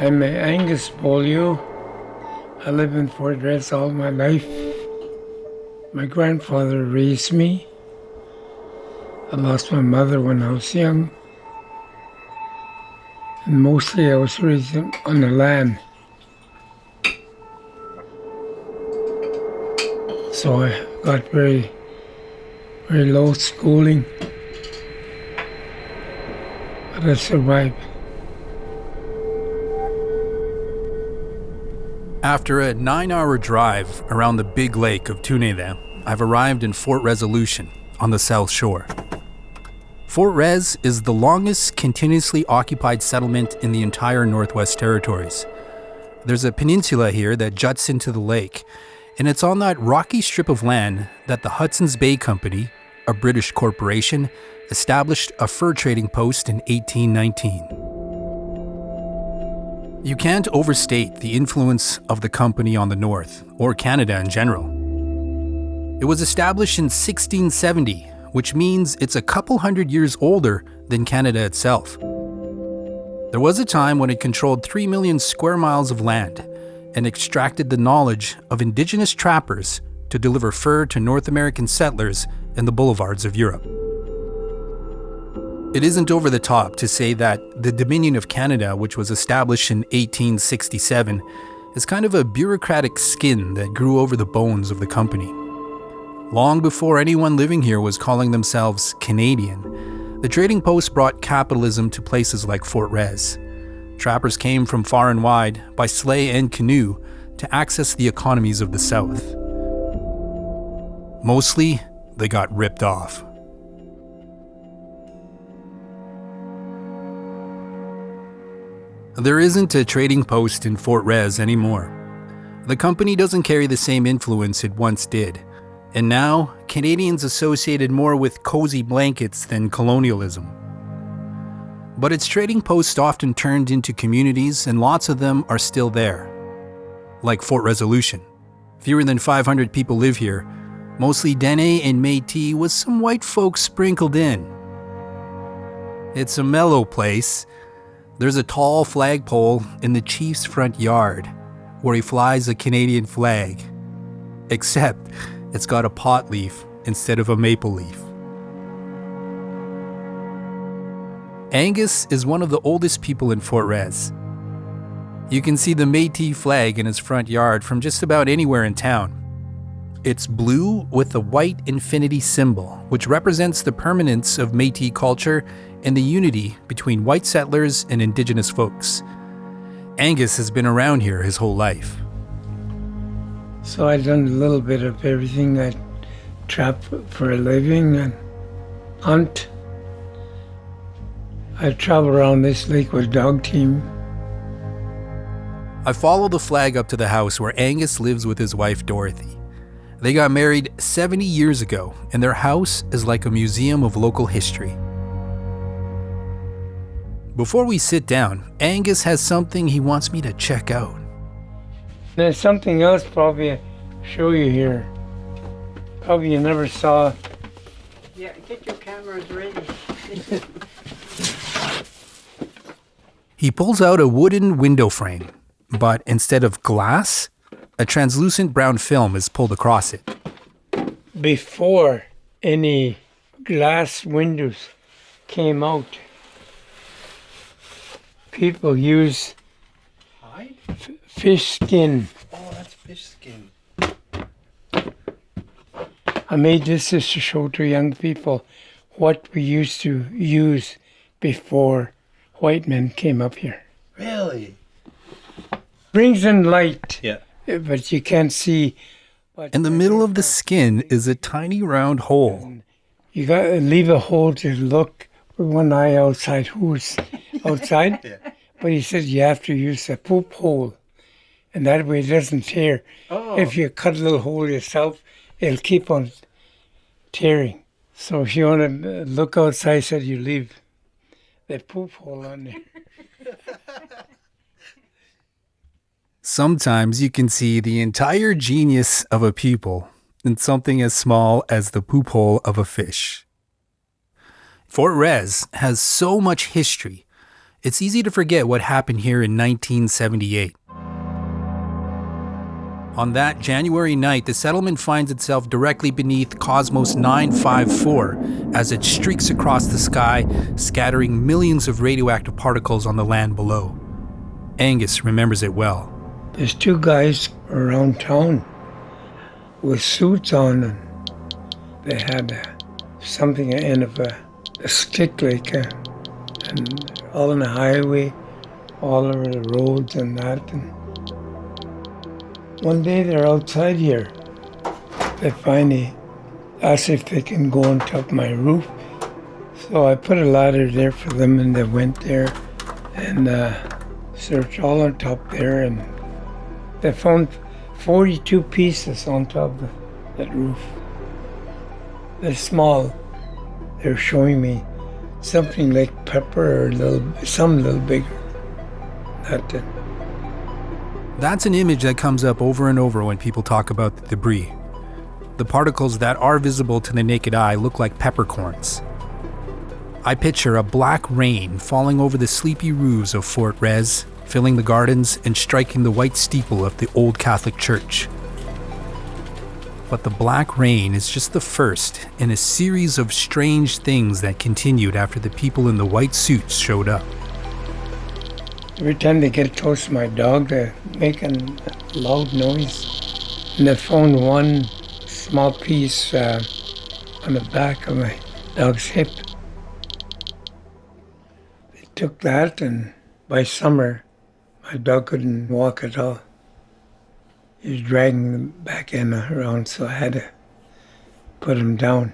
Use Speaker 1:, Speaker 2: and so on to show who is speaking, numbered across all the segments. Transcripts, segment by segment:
Speaker 1: I'm Angus Bolio. I live in Fort Rez all my life. My grandfather raised me. I lost my mother when I was young. And mostly I was raised on the land. So I got very low schooling. But I survived.
Speaker 2: After a 9-hour drive around the big lake of Denendeh, I've arrived in Fort Resolution on the South Shore. Fort Res is the longest continuously occupied settlement in the entire Northwest Territories. There's a peninsula here that juts into the lake, and it's on that rocky strip of land that the Hudson's Bay Company, a British corporation, established a fur trading post in 1819. You can't overstate the influence of the company on the North, or Canada in general. It was established in 1670, which means it's a couple hundred years older than Canada itself. There was a time when it controlled 3 million square miles of land and extracted the knowledge of indigenous trappers to deliver fur to North American settlers in the boulevards of Europe. It isn't over the top to say that the Dominion of Canada, which was established in 1867, is kind of a bureaucratic skin that grew over the bones of the company. Long before anyone living here was calling themselves Canadian, the trading post brought capitalism to places like Fort Res. Trappers came from far and wide, by sleigh and canoe, to access the economies of the South. Mostly, they got ripped off. There isn't a trading post in Fort Res anymore. The company doesn't carry the same influence it once did, and now Canadians associated more with cozy blankets than colonialism. But its trading posts often turned into communities, and lots of them are still there. Like Fort Resolution. Fewer than 500 people live here, mostly Dene and Métis with some white folks sprinkled in. It's a mellow place. There's a tall flagpole in the chief's front yard where he flies a Canadian flag. Except it's got a pot leaf instead of a maple leaf. Angus is one of the oldest people in Fort Res. You can see the Métis flag in his front yard from just about anywhere in town. It's blue with a white infinity symbol, which represents the permanence of Métis culture and the unity between white settlers and indigenous folks. Angus has been around here his whole life.
Speaker 1: So I've done a little bit of everything. I trap for a living and hunt. I travel around this lake with a dog team.
Speaker 2: I follow the flag up to the house where Angus lives with his wife Dorothy. They got married 70 years ago, and their house is like a museum of local history. Before we sit down, Angus has something he wants me to check out.
Speaker 1: There's something else probably I'll show you here. Probably you never saw.
Speaker 3: Yeah, get your cameras ready.
Speaker 2: He pulls out a wooden window frame, but instead of glass, a translucent brown film is pulled across it.
Speaker 1: Before any glass windows came out, people use fish skin.
Speaker 3: Oh, that's fish skin.
Speaker 1: I made this just to show to young people what we used to use before white men came up here.
Speaker 3: Really?
Speaker 1: Brings in light,
Speaker 3: Yeah.
Speaker 1: but you can't see.
Speaker 2: In the middle of the skin is a tiny round hole.
Speaker 1: You got to leave a hole to look with one eye outside. Who's outside?
Speaker 3: Yeah.
Speaker 1: But he said you have to use a poop hole, and that way it doesn't tear.
Speaker 3: Oh.
Speaker 1: If you cut a little hole yourself, it'll keep on tearing. So if you want to look outside, he said you leave that poop hole on there.
Speaker 2: Sometimes you can see the entire genius of a pupil in something as small as the poop hole of a fish. Fort Res has so much history. it's easy to forget what happened here in 1978. On that January night, the settlement finds itself directly beneath Cosmos 954 as it streaks across the sky, scattering millions of radioactive particles on the land below. Angus remembers it well.
Speaker 1: There's two guys around town with suits on, and they had something at the end of a stick, and all on the highway, all over the roads and that. And one day they're outside here. They finally asked if they can go on top of my roof. So I put a ladder there for them, and they went there and searched all on top there, and they found 42 pieces on top of that roof. They're small. They're showing me something like pepper or some little bigger. That's it.
Speaker 2: That's an image that comes up over and over when people talk about the debris. The particles that are visible to the naked eye look like peppercorns. I picture a black rain falling over the sleepy roofs of Fort Rez, filling the gardens and striking the white steeple of the old Catholic church. But the black rain is just the first in a series of strange things that continued after the people in the white suits showed up.
Speaker 1: Every time they get close to my dog, they're making a loud noise. And they found one small piece on the back of my dog's hip. They took that, and by summer, my dog couldn't walk at all. He was dragging the back end around, so I had to put him down.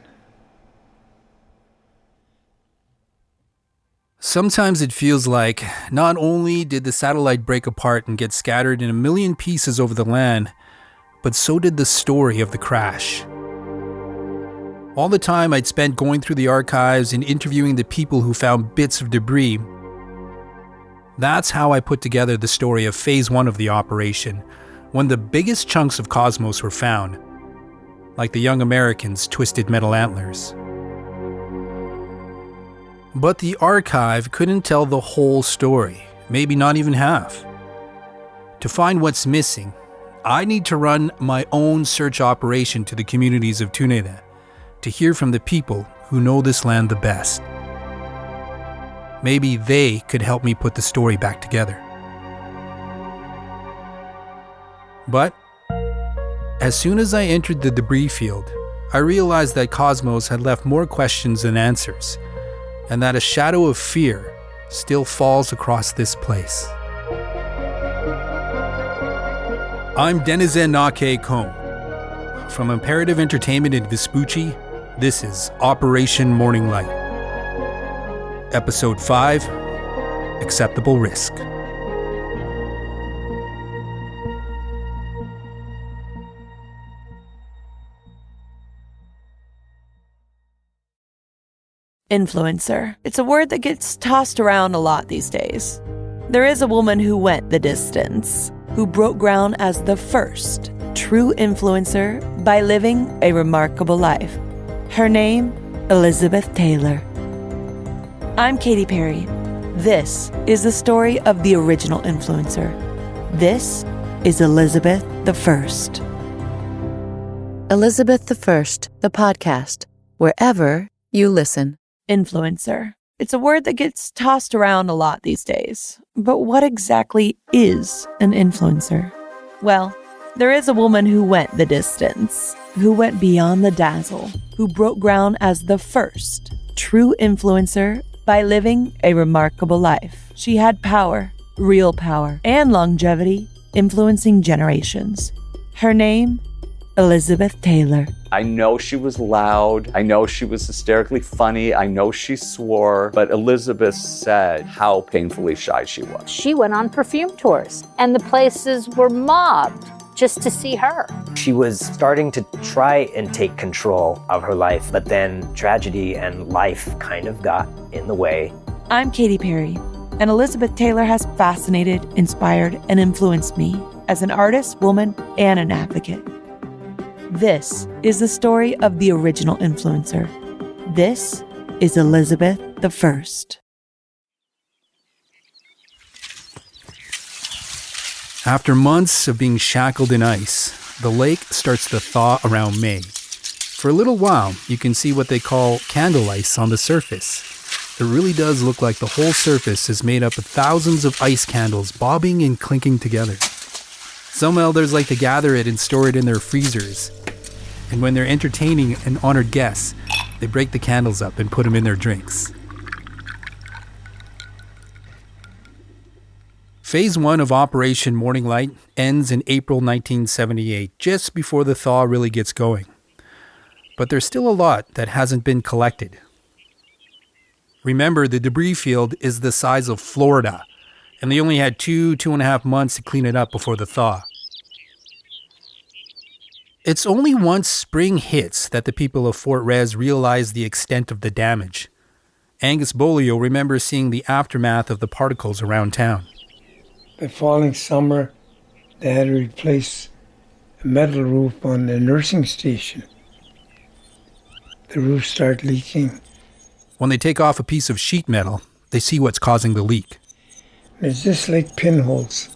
Speaker 2: Sometimes it feels like not only did the satellite break apart and get scattered in a million pieces over the land, but so did the story of the crash. All the time I'd spent going through the archives and interviewing the people who found bits of debris, that's how I put together the story of Phase 1 of the operation, when the biggest chunks of cosmos were found, like the young Americans' twisted metal antlers. But the archive couldn't tell the whole story, maybe not even half. To find what's missing, I need to run my own search operation to the communities of Denendeh to hear from the people who know this land the best. Maybe they could help me put the story back together. But as soon as I entered the debris field, I realized that Cosmos had left more questions than answers, and that a shadow of fear still falls across this place. I'm Dëneze Nakehk'o. From Imperative Entertainment in Vespucci, this is Operation Morning Light. Episode 5, Acceptable Risk.
Speaker 4: Influencer. It's a word that gets tossed around a lot these days. There is a woman who went the distance, who broke ground as the first true influencer by living a remarkable life. Her name, Elizabeth Taylor. I'm Katy Perry. This is the story of the original influencer. This is Elizabeth the First.
Speaker 5: Elizabeth the First, the podcast, wherever you listen.
Speaker 4: Influencer. It's a word that gets tossed around a lot these days. But what exactly is an influencer? Well, there is a woman who went the distance, who went beyond the dazzle, who broke ground as the first true influencer by living a remarkable life. She had power, real power, and longevity, influencing generations. Her name, Elizabeth Taylor.
Speaker 6: I know she was loud. I know she was hysterically funny. I know she swore. But Elizabeth said how painfully shy she was.
Speaker 7: She went on perfume tours, and the places were mobbed just to see her.
Speaker 8: She was starting to try and take control of her life, but then tragedy and life kind of got in the way.
Speaker 4: I'm Katy Perry, and Elizabeth Taylor has fascinated, inspired, and influenced me as an artist, woman, and an advocate. This is the story of the original influencer. This is Elizabeth the First.
Speaker 2: After months of being shackled in ice, the lake starts to thaw around May. For a little while, you can see what they call candle ice on the surface. It really does look like the whole surface is made up of thousands of ice candles bobbing and clinking together. Some elders like to gather it and store it in their freezers. And when they're entertaining an honored guest, they break the candles up and put them in their drinks. Phase 1 of Operation Morning Light ends in April 1978, just before the thaw really gets going. But there's still a lot that hasn't been collected. Remember, the debris field is the size of Florida, and they only had 2.5 months to clean it up before the thaw. It's only once spring hits that the people of Fort Rez realize the extent of the damage. Angus Bolio remembers seeing the aftermath of the particles around town.
Speaker 1: The following summer, they had to replace a metal roof on the nursing station. The roof started leaking.
Speaker 2: When they take off a piece of sheet metal, they see what's causing the leak.
Speaker 1: There's just like pinholes.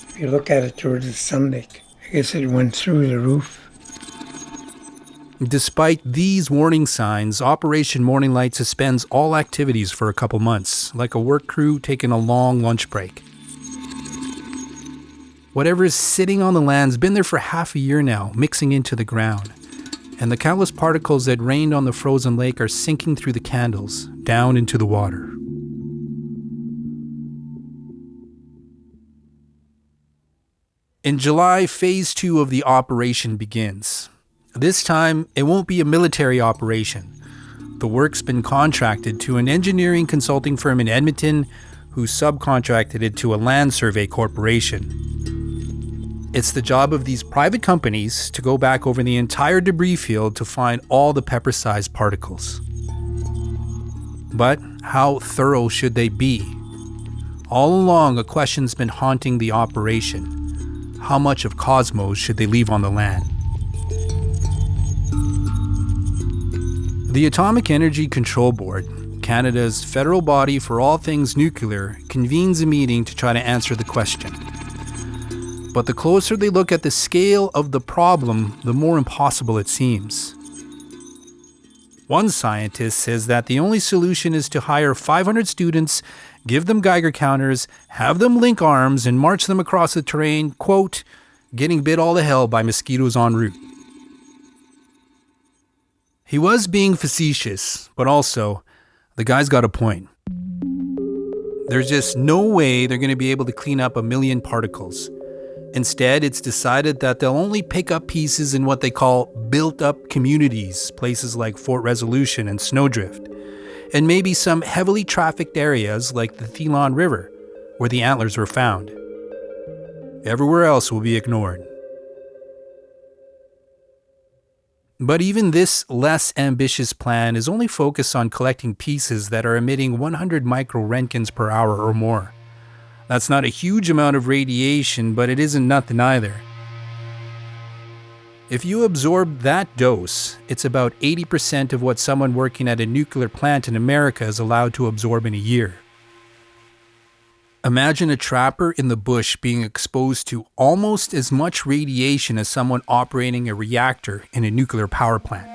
Speaker 1: If you look at it towards the sunlight, I guess it went through the roof.
Speaker 2: Despite these warning signs, Operation Morning Light suspends all activities for a couple months, like a work crew taking a long lunch break. Whatever is sitting on the land's been there for half a year now, mixing into the ground. And the countless particles that rained on the frozen lake are sinking through the candles, down into the water. In July, Phase 2 of the operation begins. This time, it won't be a military operation. The work's been contracted to an engineering consulting firm in Edmonton, who subcontracted it to a land survey corporation. It's the job of these private companies to go back over the entire debris field to find all the pepper-sized particles. But how thorough should they be? All along, a question's been haunting the operation. How much of Cosmos should they leave on the land? The Atomic Energy Control Board, Canada's federal body for all things nuclear, convenes a meeting to try to answer the question. But the closer they look at the scale of the problem, the more impossible it seems. One scientist says that the only solution is to hire 500 students, give them Geiger counters, have them link arms, and march them across the terrain, quote, getting bit all to hell by mosquitoes en route. He was being facetious, but also, the guy's got a point. There's just no way they're going to be able to clean up 1 million particles. Instead, it's decided that they'll only pick up pieces in what they call built-up communities, places like Fort Resolution and Snowdrift, and maybe some heavily trafficked areas like the Thelon River, where the antlers were found. Everywhere else will be ignored. But even this less ambitious plan is only focused on collecting pieces that are emitting 100 microrentkins per hour or more. That's not a huge amount of radiation, but it isn't nothing either. If you absorb that dose, it's about 80% of what someone working at a nuclear plant in America is allowed to absorb in a year. Imagine a trapper in the bush being exposed to almost as much radiation as someone operating a reactor in a nuclear power plant.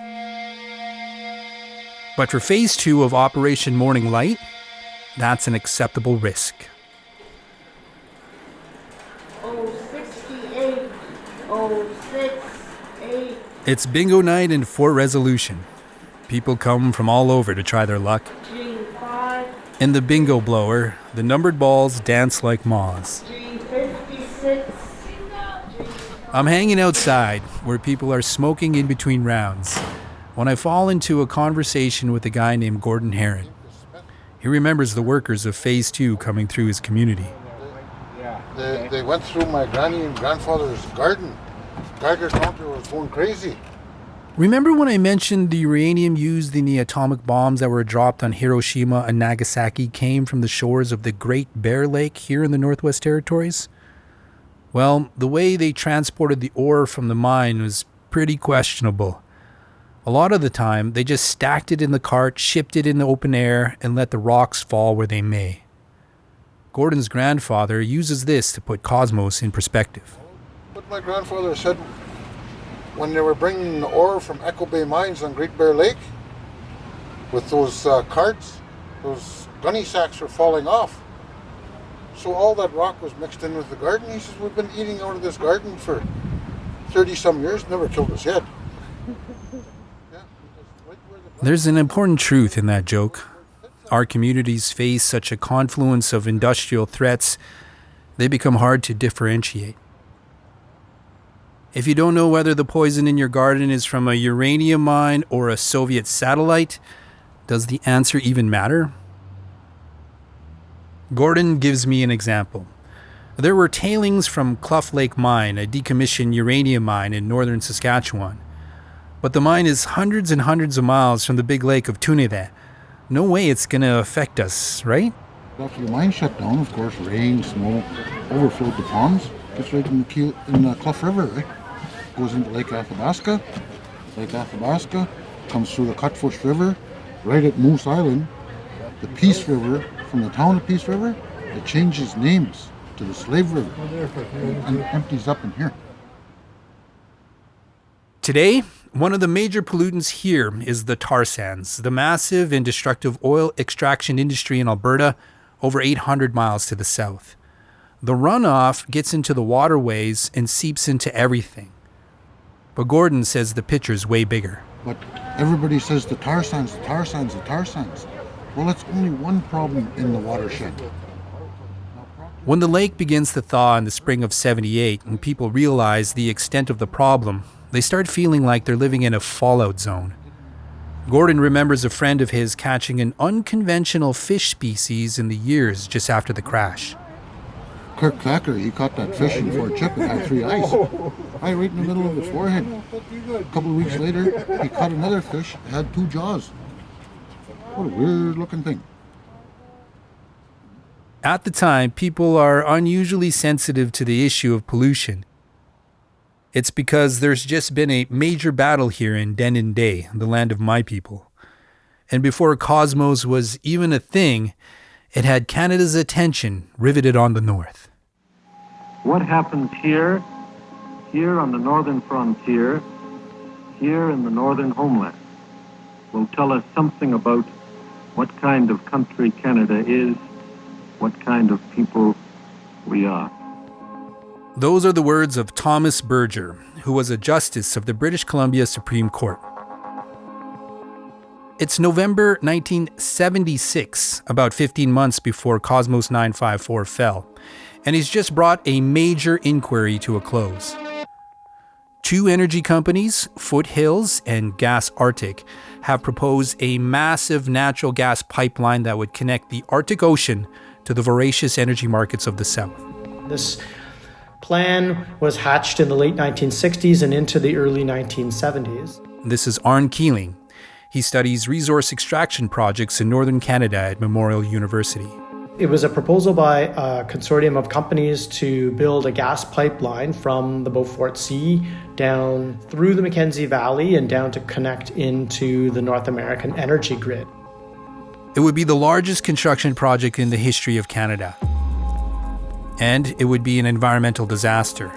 Speaker 2: But for Phase 2 of Operation Morning Light, that's an acceptable risk.
Speaker 9: 068, 068.
Speaker 2: It's bingo night in Fort Resolution. People come from all over to try their luck.
Speaker 9: G5.
Speaker 2: In the bingo blower, the numbered balls dance like moths.
Speaker 9: G56.
Speaker 2: I'm hanging outside, where people are smoking in between rounds, when I fall into a conversation with a guy named Gordon Heron. He remembers the workers of Phase 2 coming through his community.
Speaker 10: They went through my granny and grandfather's garden. Geiger counter was going crazy.
Speaker 2: Remember when I mentioned the uranium used in the atomic bombs that were dropped on Hiroshima and Nagasaki came from the shores of the Great Bear Lake here in the Northwest Territories? Well, the way they transported the ore from the mine was pretty questionable. A lot of the time, they just stacked it in the cart, shipped it in the open air, and let the rocks fall where they may. Gordon's grandfather uses this to put Cosmos in perspective.
Speaker 10: What my grandfather said when they were bringing the ore from Echo Bay Mines on Great Bear Lake, with those carts, those gunny sacks were falling off. So all that rock was mixed in with the garden. He says, we've been eating out of this garden for 30-some years, never killed us yet.
Speaker 2: There's an important truth in that joke. Our communities face such a confluence of industrial threats, they become hard to differentiate. If you don't know whether the poison in your garden is from a uranium mine or a Soviet satellite, does the answer even matter? Gordon gives me an example. There were tailings from Clough Lake Mine, a decommissioned uranium mine in northern Saskatchewan. But the mine is hundreds and hundreds of miles from the big lake of Denendeh. No way it's going to affect us, right?
Speaker 10: After the mine shut down, of course, rain, snow, overflowed the ponds, gets right in the Clough River, right? Goes into Lake Athabasca. Lake Athabasca comes through the Cutbush River, right at Moose Island, the Peace River. From the town of Peace River, it changes names to the Slave River and empties up in here.
Speaker 2: Today, one of the major pollutants here is the tar sands, the massive and destructive oil extraction industry in Alberta, over 800 miles to the south. The runoff gets into the waterways and seeps into everything. But Gordon says the picture's way bigger.
Speaker 10: But everybody says the tar sands, the tar sands, the tar sands. Well, it's only one problem in the watershed.
Speaker 2: When the lake begins to thaw in the spring of '78 and people realize the extent of the problem, they start feeling like they're living in a fallout zone. Gordon remembers a friend of his catching an unconventional fish species in the years just after the crash.
Speaker 10: Kirk Thacker, he caught that fish in Fort Chip. It had 3 eyes. Right in the middle of the forehead. A couple of weeks later, he caught another fish. It had 2 jaws. What a weird looking thing.
Speaker 2: At the time, people are unusually sensitive to the issue of pollution. It's because there's just been a major battle here in Denendeh, the land of my people. And before Cosmos was even a thing, it had Canada's attention riveted on the north.
Speaker 11: What happens here on the northern frontier, here in the northern homeland, will tell us something about what kind of country Canada is, what kind of people we are.
Speaker 2: Those are the words of Thomas Berger, who was a justice of the British Columbia Supreme Court. It's November 1976, about 15 months before Cosmos 954 fell, and he's just brought a major inquiry to a close. 2 energy companies, Foothills and Gas Arctic, have proposed a massive natural gas pipeline that would connect the Arctic Ocean to the voracious energy markets of the South.
Speaker 12: This plan was hatched in the late 1960s and into the early 1970s.
Speaker 2: This is Arne Keeling. He studies resource extraction projects in northern Canada at Memorial University.
Speaker 12: It was a proposal by a consortium of companies to build a gas pipeline from the Beaufort Sea down through the Mackenzie Valley and down to connect into the North American energy grid.
Speaker 2: It would be the largest construction project in the history of Canada. And it would be an environmental disaster.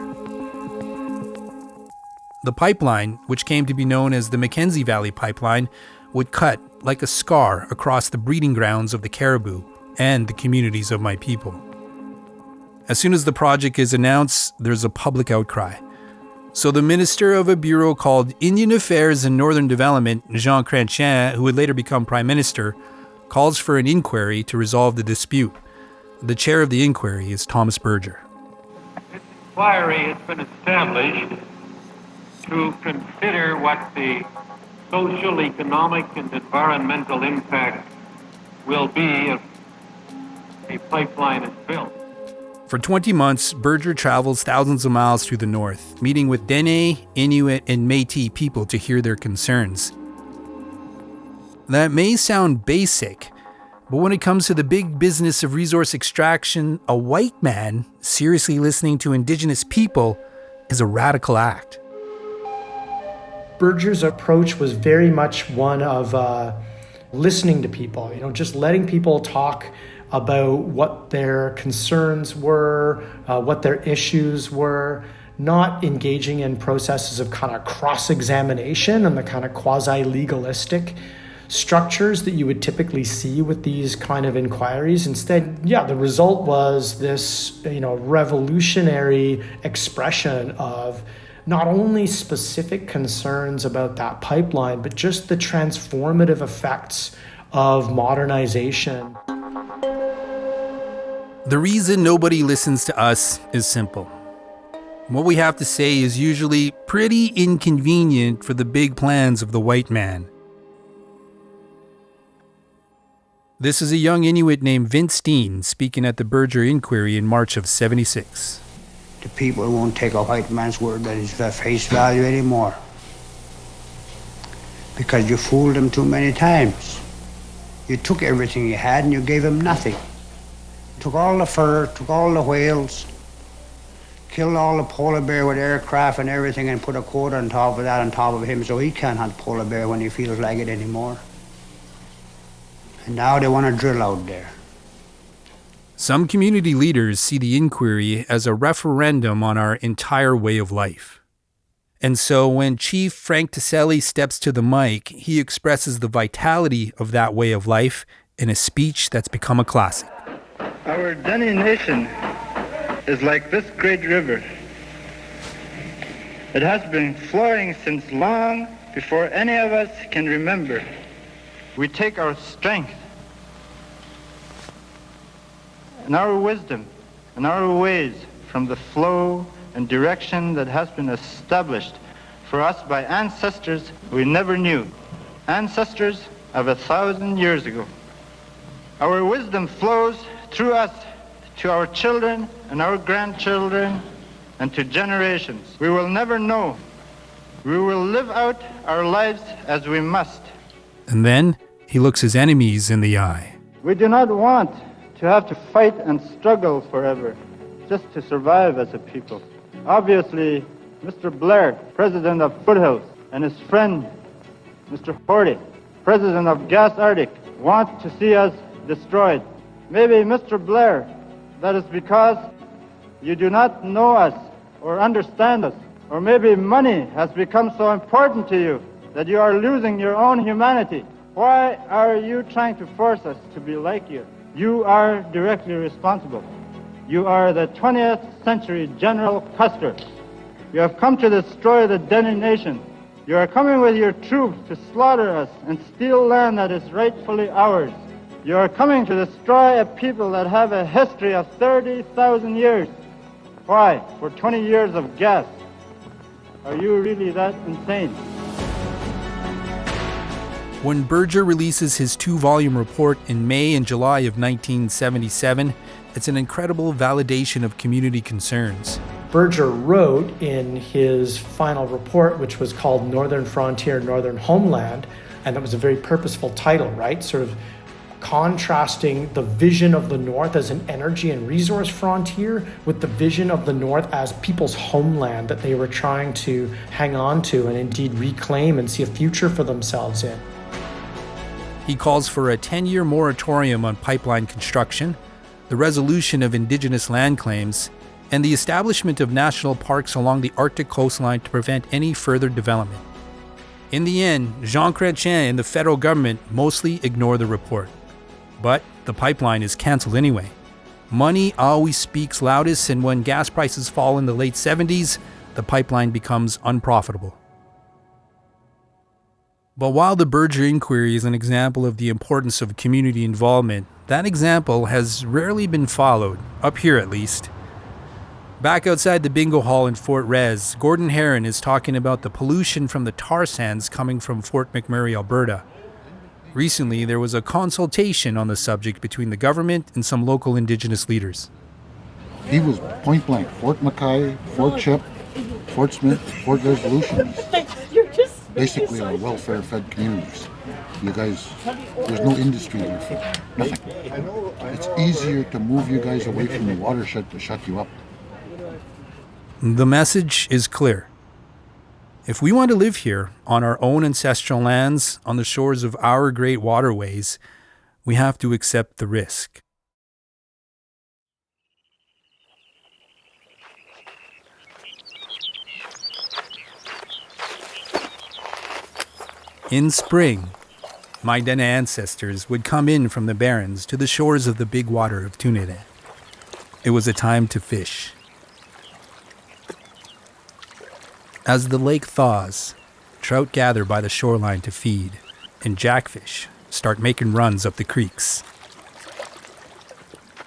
Speaker 2: The pipeline, which came to be known as the Mackenzie Valley Pipeline, would cut like a scar across the breeding grounds of the caribou and the communities of my people. As soon as the project is announced, there's a public outcry. So the minister of a bureau called Indian Affairs and Northern Development, Jean Chrétien, who would later become prime minister, calls for an inquiry to resolve the dispute. The chair of the inquiry is Thomas Berger.
Speaker 11: This inquiry has been established to consider what the social, economic, and environmental impact will be if a pipeline is built.
Speaker 2: For 20 months, Berger travels thousands of miles to the north, meeting with Dene, Inuit, and Métis people to hear their concerns. That may sound basic, but when it comes to the big business of resource extraction, a white man seriously listening to Indigenous people is a radical act.
Speaker 12: Berger's approach was very much one of listening to people, just letting people talk about what their concerns were, what their issues were, not engaging in processes of kind of cross-examination and the kind of quasi-legalistic structures that you would typically see with these kind of inquiries. Instead, the result was this, revolutionary expression of not only specific concerns about that pipeline, but just the transformative effects of modernization.
Speaker 2: The reason nobody listens to us is simple. What we have to say is usually pretty inconvenient for the big plans of the white man. This is a young Inuit named Vince Dean speaking at the Berger Inquiry in March of '76.
Speaker 13: The people won't take a white man's word that is at face value anymore. Because you fooled them too many times. You took everything you had and you gave them nothing. Took all the fur, took all the whales, killed all the polar bear with aircraft and everything and put a quota on top of that on top of him so he can't hunt polar bear when he feels like it anymore. And now they want to drill out there.
Speaker 2: Some community leaders see the inquiry as a referendum on our entire way of life. And so when Chief Frank Tiselli steps to the mic, he expresses the vitality of that way of life in a speech that's become a classic.
Speaker 14: Our Dene nation is like this great river. It has been flowing since long before any of us can remember. We take our strength and our wisdom and our ways from the flow and direction that has been established for us by ancestors we never knew, ancestors of 1,000 years ago. Our wisdom flows through us to our children and our grandchildren and to generations. We will never know. We will live out our lives as we must.
Speaker 2: And then he looks his enemies in the eye.
Speaker 14: We do not want to have to fight and struggle forever just to survive as a people. Obviously, Mr. Blair, president of Foothills, and his friend, Mr. Horty, president of Gas Arctic, want to see us destroyed. Maybe, Mr. Blair, that is because you do not know us or understand us. Or maybe money has become so important to you that you are losing your own humanity. Why are you trying to force us to be like you? You are directly responsible. You are the 20th century General Custer. You have come to destroy the Dene nation. You are coming with your troops to slaughter us and steal land that is rightfully ours. You are coming to destroy a people that have a history of 30,000 years. Why? For 20 years of gas. Are you really that insane?
Speaker 2: When Berger releases his 2-volume report in May and July of 1977, it's an incredible validation of community concerns.
Speaker 12: Berger wrote in his final report, which was called Northern Frontier, Northern Homeland, and that was a very purposeful title, right? Sort of contrasting the vision of the North as an energy and resource frontier with the vision of the North as people's homeland that they were trying to hang on to and indeed reclaim and see a future for themselves in.
Speaker 2: He calls for a 10-year moratorium on pipeline construction, the resolution of indigenous land claims, and the establishment of national parks along the Arctic coastline to prevent any further development. In the end, Jean Chrétien and the federal government mostly ignore the report. But the pipeline is canceled anyway. Money always speaks loudest, and when gas prices fall in the late 70s, the pipeline becomes unprofitable. But while the Berger Inquiry is an example of the importance of community involvement, that example has rarely been followed, up here at least. Back outside the bingo hall in Fort Rez, Gordon Heron is talking about the pollution from the tar sands coming from Fort McMurray, Alberta. Recently, there was a consultation on the subject between the government and some local Indigenous leaders.
Speaker 10: He was point blank. Fort Mackay, Fort Chip, Fort Smith, Fort Resolution. Basically are welfare-fed communities. You guys, there's no industry there. Nothing. It's easier to move you guys away from the watershed to shut you up.
Speaker 2: The message is clear. If we want to live here, on our own ancestral lands, on the shores of our great waterways, we have to accept the risk. In spring, my Dene ancestors would come in from the barrens to the shores of the big water of Denendeh. It was a time to fish. As the lake thaws, trout gather by the shoreline to feed, and jackfish start making runs up the creeks.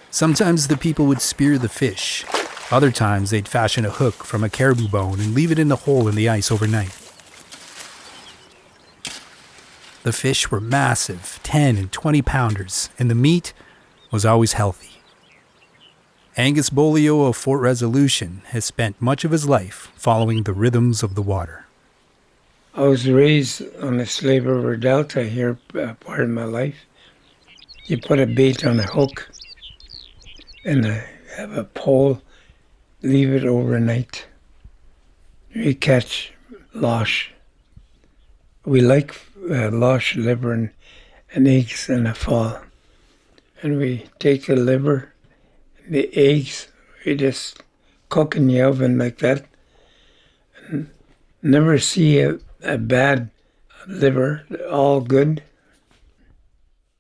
Speaker 2: Sometimes the people would spear the fish. Other times they'd fashion a hook from a caribou bone and leave it in the hole in the ice overnight. The fish were massive, 10 and 20 pounders, and the meat was always healthy. Angus Bolio of Fort Resolution has spent much of his life following the rhythms of the water.
Speaker 1: I was raised on the Slave River Delta here, part of my life. You put a bait on a hook and have a pole, leave it overnight. You catch losh. We like losh, liver, and eggs in the fall. And we take the liver, the eggs, we just cook in the oven like that. And never see a bad liver, all good.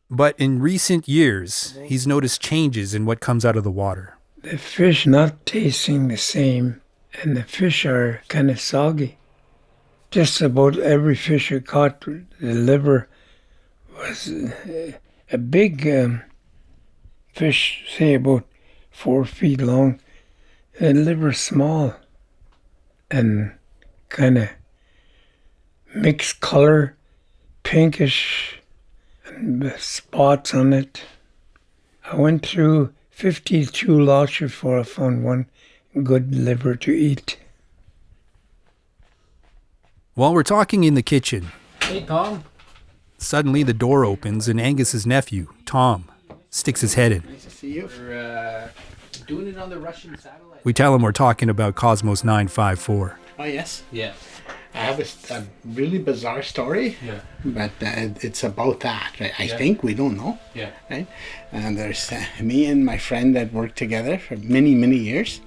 Speaker 2: But in recent years, he's noticed changes in what comes out of the water.
Speaker 1: The fish not tasting the same, and the fish are kind of soggy. Just about every fish I caught, the liver was a big fish, say about 4 feet long, and the liver small, and kind of mixed color, pinkish, and spots on it. I went through 52 lots before I found one good liver to eat.
Speaker 2: While we're talking in the kitchen,
Speaker 3: Hey, Tom.
Speaker 2: suddenly the door opens and Angus's nephew, Tom, sticks his head in.
Speaker 3: Nice to see you. We're doing it on the Russian satellite.
Speaker 2: We tell him we're talking about Cosmos 954.
Speaker 15: Oh, yes.
Speaker 3: Yeah.
Speaker 15: I have a really bizarre story,
Speaker 3: Yeah.
Speaker 15: but it's about that. Right? I
Speaker 3: Yeah.
Speaker 15: think we don't know.
Speaker 3: Yeah.
Speaker 15: Right? And there's me and my friend that worked together for many, many years.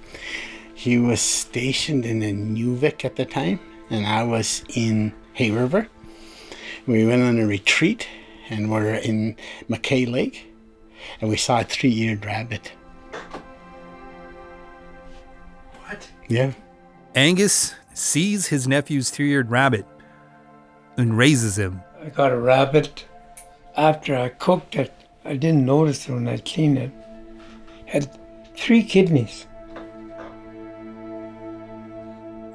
Speaker 15: He was stationed in Inuvik at the time, and I was in Hay River. We went on a retreat, and we're in McKay Lake, and we saw a 3-eared rabbit.
Speaker 3: What?
Speaker 15: Yeah.
Speaker 2: Angus sees his nephew's 3-eared rabbit and raises him.
Speaker 1: I got a rabbit. After I cooked it, I didn't notice it when I cleaned it. Had 3 kidneys.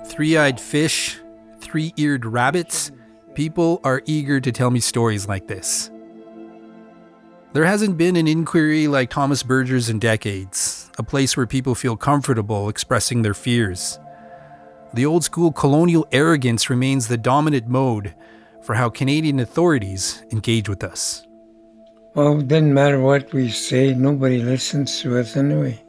Speaker 2: 3-eyed fish, 3-eared rabbits. People are eager to tell me stories like this. There hasn't been an inquiry like Thomas Berger's in decades, a place where people feel comfortable expressing their fears. The old-school colonial arrogance remains the dominant mode for how Canadian authorities engage with us.
Speaker 1: Well, it didn't matter what we say, nobody listens to us anyway.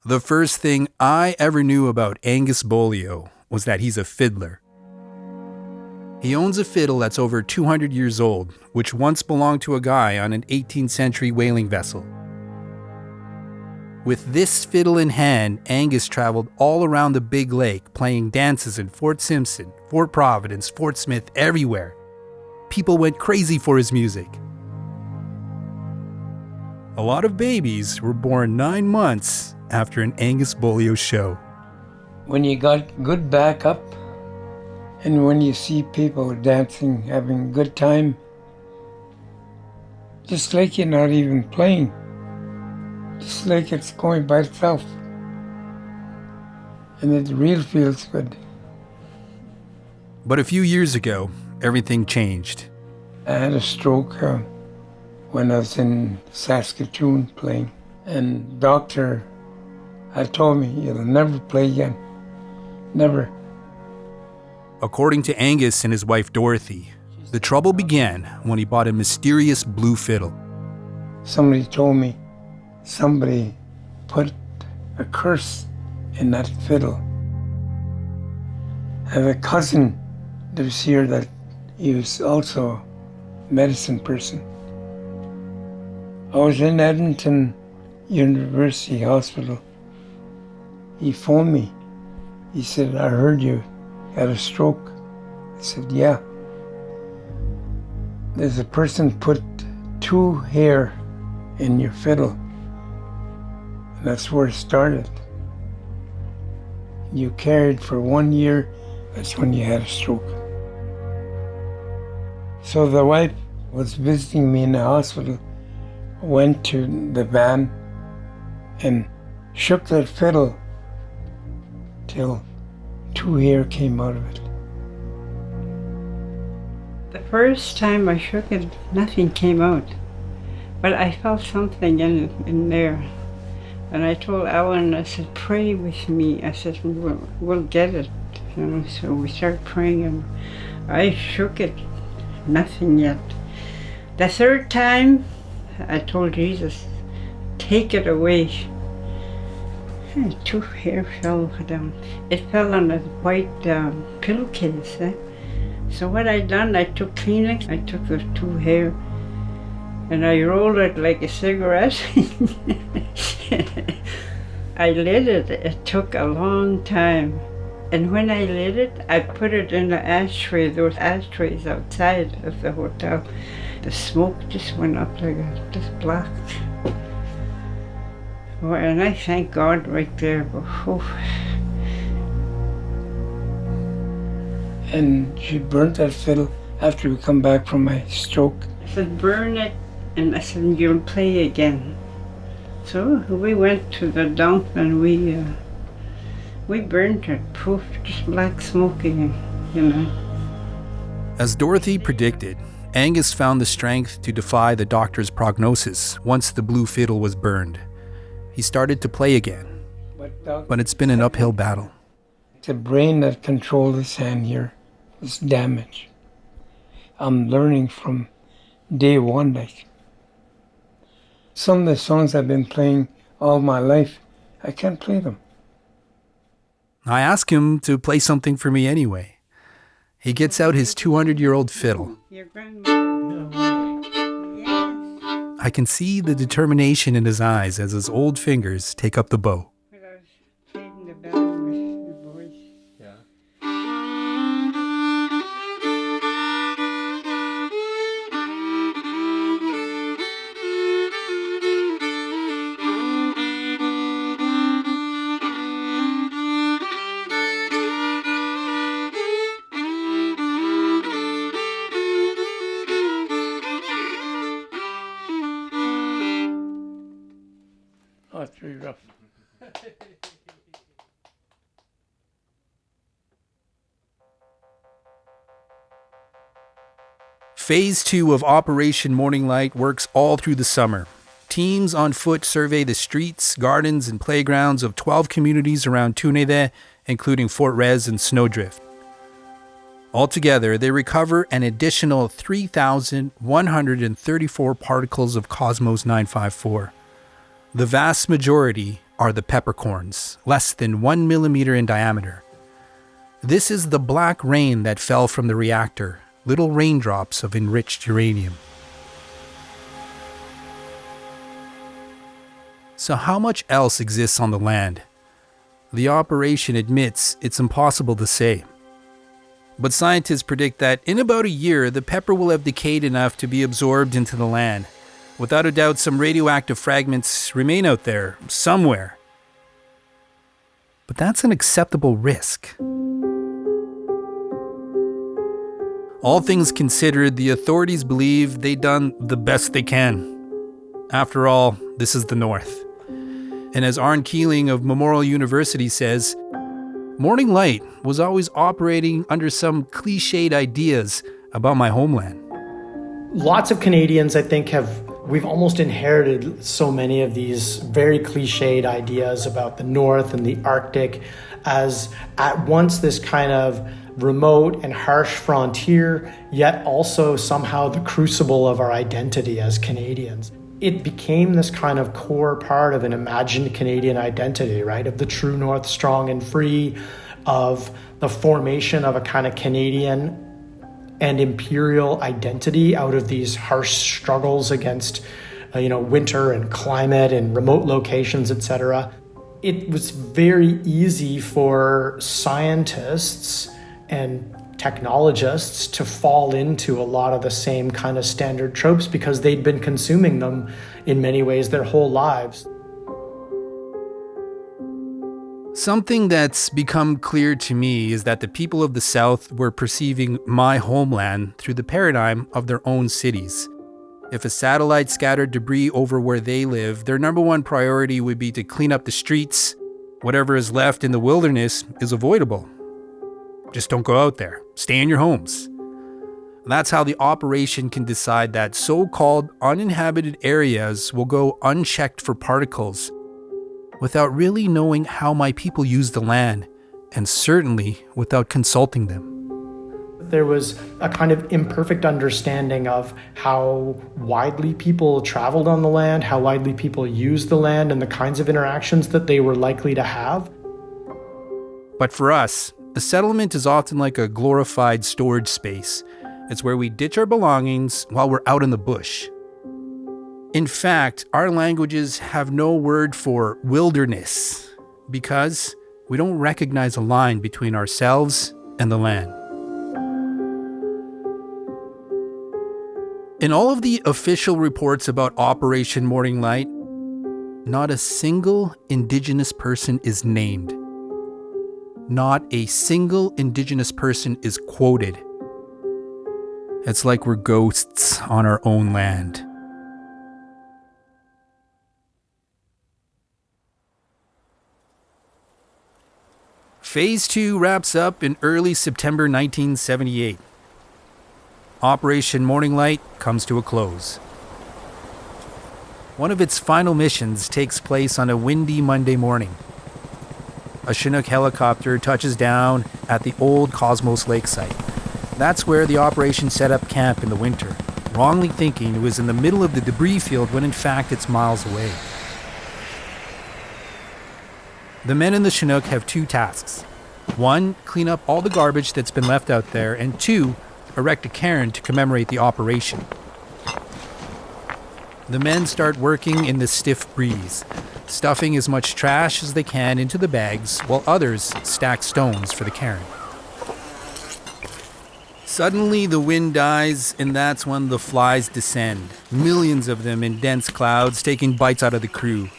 Speaker 2: The first thing I ever knew about Angus Bolio was that he's a fiddler. He owns a fiddle that's over 200 years old, which once belonged to a guy on an 18th century whaling vessel. With this fiddle in hand, Angus traveled all around the Big Lake, playing dances in Fort Simpson, Fort Providence, Fort Smith, everywhere. People went crazy for his music. A lot of babies were born 9 months after an Angus Bolio show.
Speaker 1: When you got good backup, and when you see people dancing, having a good time, just like you're not even playing, just like it's going by itself, and it really feels good.
Speaker 2: But a few years ago, everything changed.
Speaker 1: I had a stroke when I was in Saskatoon playing, and doctor had told me, you'll never play again, never.
Speaker 2: According to Angus and his wife Dorothy, the trouble began when he bought a mysterious blue fiddle.
Speaker 1: Somebody told me somebody put a curse in that fiddle. I have a cousin that was here that he was also a medicine person. I was in Edmonton University Hospital. He phoned me He said, I heard you had a stroke. I said, yeah. There's a person put 2 hair in your fiddle. And that's where it started. You carried for 1 year, that's when you had a stroke. So the wife was visiting me in the hospital, went to the van and shook that fiddle till 2 hair came out of it.
Speaker 16: The first time I shook it, nothing came out. But I felt something in there. And I told Alan, I said, pray with me. I said, we'll get it. You know, so we started praying and I shook it, nothing yet. The third time, I told Jesus, take it away. And 2 hair fell down. It fell on a white pillowcase. So what I done, I took Kleenex, I took those 2 hair, and I rolled it like a cigarette. I lit it. It took a long time. And when I lit it, I put it in the ashtray, those ashtrays outside of the hotel. The smoke just went up like just black. Well, and I thank God right there.
Speaker 1: And she burnt that fiddle after we come back from my stroke.
Speaker 16: I said, burn it, and I said, you'll play again. So we went to the dump and we burnt it, poof, just black smoking, you know.
Speaker 2: As Dorothy predicted, Angus found the strength to defy the doctor's prognosis once the blue fiddle was burned. He started to play again, but it's been an uphill battle.
Speaker 1: The brain that controlled his hand here is damaged. I'm learning from day one, like. Some of the songs I've been playing all my life, I can't play them.
Speaker 2: I ask him to play something for me anyway. He gets out his 200-year-old fiddle.
Speaker 16: Your grandmother.
Speaker 2: I can see the determination in his eyes as his old fingers take up the bow.
Speaker 1: Oh, it's pretty rough.
Speaker 2: Phase 2 of Operation Morning Light works all through the summer. Teams on foot survey the streets, gardens, and playgrounds of 12 communities around Denendeh, including Fort Rez and Snowdrift. Altogether, they recover an additional 3,134 particles of Cosmos 954. The vast majority are the peppercorns, less than 1 millimeter in diameter. This is the black rain that fell from the reactor, little raindrops of enriched uranium. So how much else exists on the land? The operation admits it's impossible to say. But scientists predict that in about a year, the pepper will have decayed enough to be absorbed into the land. Without a doubt, some radioactive fragments remain out there, somewhere. But that's an acceptable risk. All things considered, the authorities believe they've done the best they can. After all, this is the North. And as Arne Keeling of Memorial University says, Morning Light was always operating under some cliched ideas about my homeland.
Speaker 12: Lots of Canadians, I think, we've almost inherited so many of these very cliched ideas about the North and the Arctic as at once this kind of remote and harsh frontier, yet also somehow the crucible of our identity as Canadians. It became this kind of core part of an imagined Canadian identity, right? Of the true North, strong and free, of the formation of a kind of Canadian and imperial identity out of these harsh struggles against, winter and climate and remote locations, etc. it was very easy for scientists and technologists to fall into a lot of the same kind of standard tropes because they'd been consuming them in many ways their whole lives.
Speaker 2: Something that's become clear to me is that the people of the South were perceiving my homeland through the paradigm of their own cities. If a satellite scattered debris over where they live, their number one priority would be to clean up the streets. Whatever is left in the wilderness is avoidable. Just don't go out there. Stay in your homes. That's how the operation can decide that so-called uninhabited areas will go unchecked for particles without really knowing how my people use the land, and certainly without consulting them.
Speaker 12: There was a kind of imperfect understanding of how widely people traveled on the land, how widely people used the land, and the kinds of interactions that they were likely to have.
Speaker 2: But for us, a settlement is often like a glorified storage space. It's where we ditch our belongings while we're out in the bush. In fact, our languages have no word for wilderness because we don't recognize a line between ourselves and the land. In all of the official reports about Operation Morning Light, not a single Indigenous person is named. Not a single Indigenous person is quoted. It's like we're ghosts on our own land. Phase 2 wraps up in early September 1978. Operation Morning Light comes to a close. One of its final missions takes place on a windy Monday morning. A Chinook helicopter touches down at the old Cosmos Lake site. That's where the operation set up camp in the winter, wrongly thinking it was in the middle of the debris field when in fact it's miles away. The men in the Chinook have two tasks. One, clean up all the garbage that's been left out there, and two, erect a cairn to commemorate the operation. The men start working in the stiff breeze, stuffing as much trash as they can into the bags, while others stack stones for the cairn. Suddenly the wind dies, and that's when the flies descend, millions of them in dense clouds taking bites out of the crew.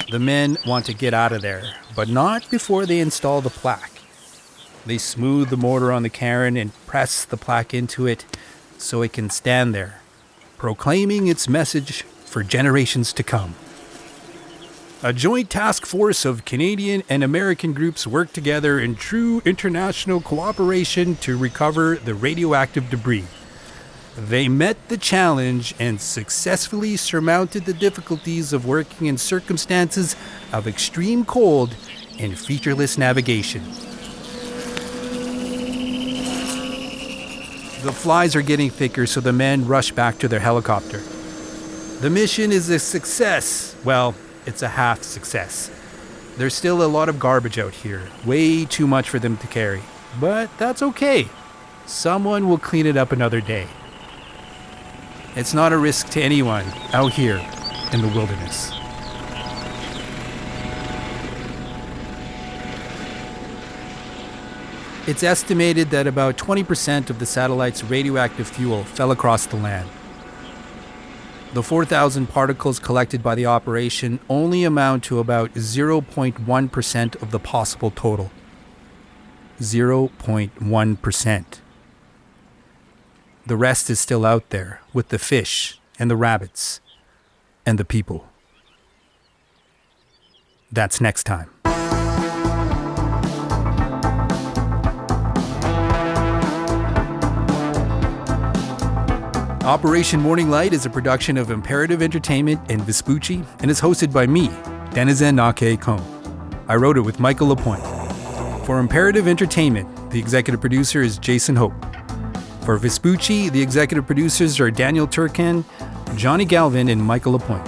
Speaker 2: The men want to get out of there, but not before they install the plaque. They smooth the mortar on the cairn and press the plaque into it so it can stand there, proclaiming its message for generations to come. A joint task force of Canadian and American groups worked together in true international cooperation to recover the radioactive debris. They met the challenge and successfully surmounted the difficulties of working in circumstances of extreme cold and featureless navigation. The flies are getting thicker, so the men rush back to their helicopter. The mission is a success. Well, it's a half success. There's still a lot of garbage out here, way too much for them to carry. But that's okay. Someone will clean it up another day. It's not a risk to anyone out here in the wilderness. It's estimated that about 20% of the satellite's radioactive fuel fell across the land. The 4,000 particles collected by the operation only amount to about 0.1% of the possible total. 0.1%. The rest is still out there with the fish and the rabbits and the people. That's next time. Operation Morning Light is a production of Imperative Entertainment and Vespucci and is hosted by me, Dëneze Nakehk'o. I wrote it with Michael LaPointe. For Imperative Entertainment, the executive producer is Jason Hoch. For Vespucci, the executive producers are Daniel Turcan, Johnny Galvin, and Michael LaPointe.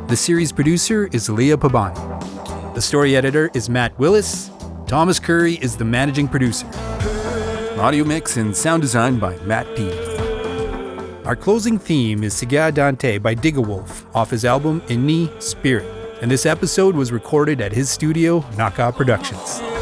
Speaker 2: The series producer is Aliya Pabani. The story editor is Matt Willis. Thomas Curry is the managing producer. Audio mix and sound design by Matt P. Our closing theme is Siga Dante by Digawolf off his album Inni Spirit. And this episode was recorded at his studio, Nakehk'o Productions.